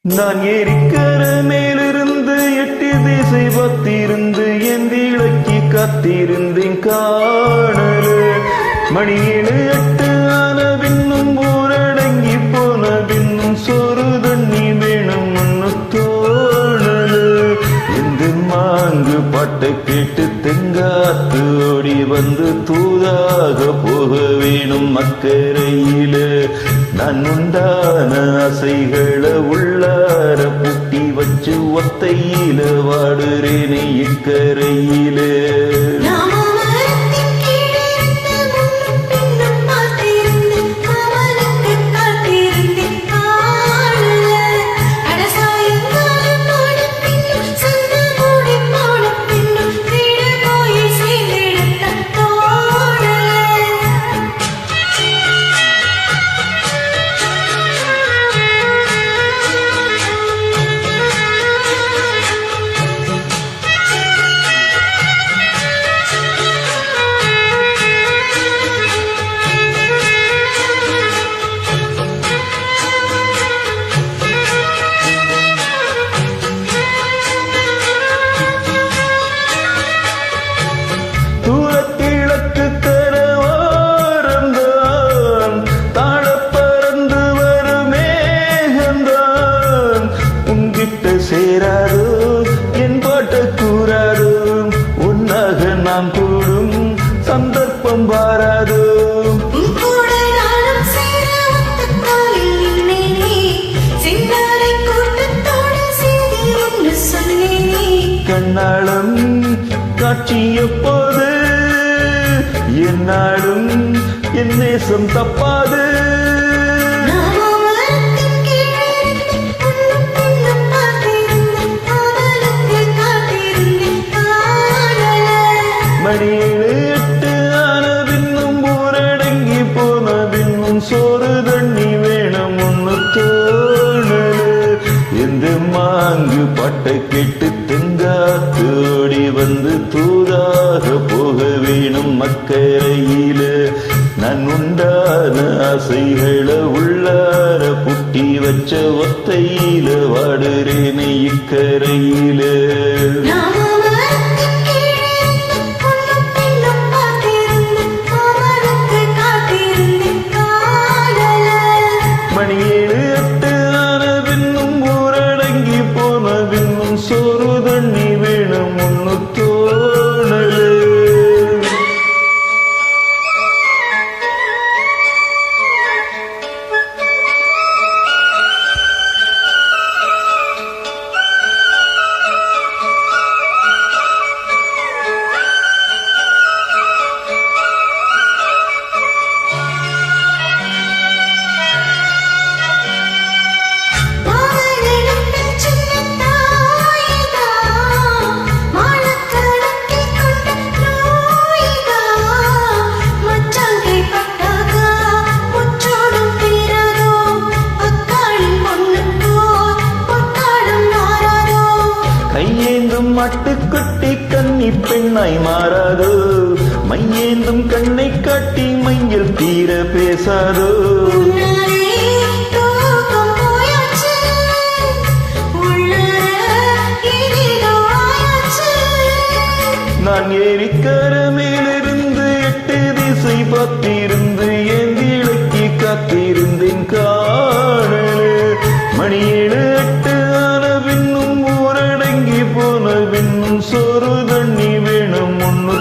நான் ஏரிக்கர மேலிருந்து 8 திசை பார்த்திருந்து என் விளக்கி காத்திருந்தேன் காணல. மணி 7 8 ஆன பின்னும் ஊரடங்கி போன பின்னும் சோறு தண்ணி வேணும் ஒன்னு தோணல. எந்த மாங்கு பாட்டை கேட்டு தெங்காத்து ஓடி வந்து தூதாக போக வேணும் அக்கறையில. நான் உண்டான ஆசைகளை உள்ளார புட்டி வச்சு ஒத்தையில வாடுறேனே இக்கரையில. சேராதோ என் பாட்ட கூறாதோ உன்னாக நாம் கூடும் சந்தர்ப்பம் வாராதோ. கண்ணாளம் காட்சிய போது என்னாலும் என் நேசம் தப்பாது. மணி 7 8 ஆன பின்னும் ஊரடங்கி போன பின்னும் சோறு தண்ணி வேணும் ஒன்னு தோணல. எந்த மாங்கு பாட்டை கேட்டு தெங்காத்து ஓடி வந்து தூதாக போக வேணும் அக்கறையில. நான் உண்டான ஆசைகளை உள்ளார புட்டி வச்ச ஒத்தையில வாடுறேனே இக்கரையில. மணி 7 8 ஆன பின்னும் ஊரடங்கி போன பின்னும் சோறு தண்ணி வேணும் ஒன்னு தோணல. கையேந்தும் மாட்டுக்குட்டி கன்னி பெண்ணாய் மாறாதோ. மையேந்தும் கண்ணை காட்டி மையில் தீர பேசாதோ. நான் ஏரிக்கர மேலிருந்து 8 திசை பார்த்திருந்து என் விளக்கி காத்திருந்தேன் காணல. மணி 7 8 ஆன பின்னும் ஊரடங்கி போன பின்னும் சோறு தண்ணி வேணும் ஒன்னு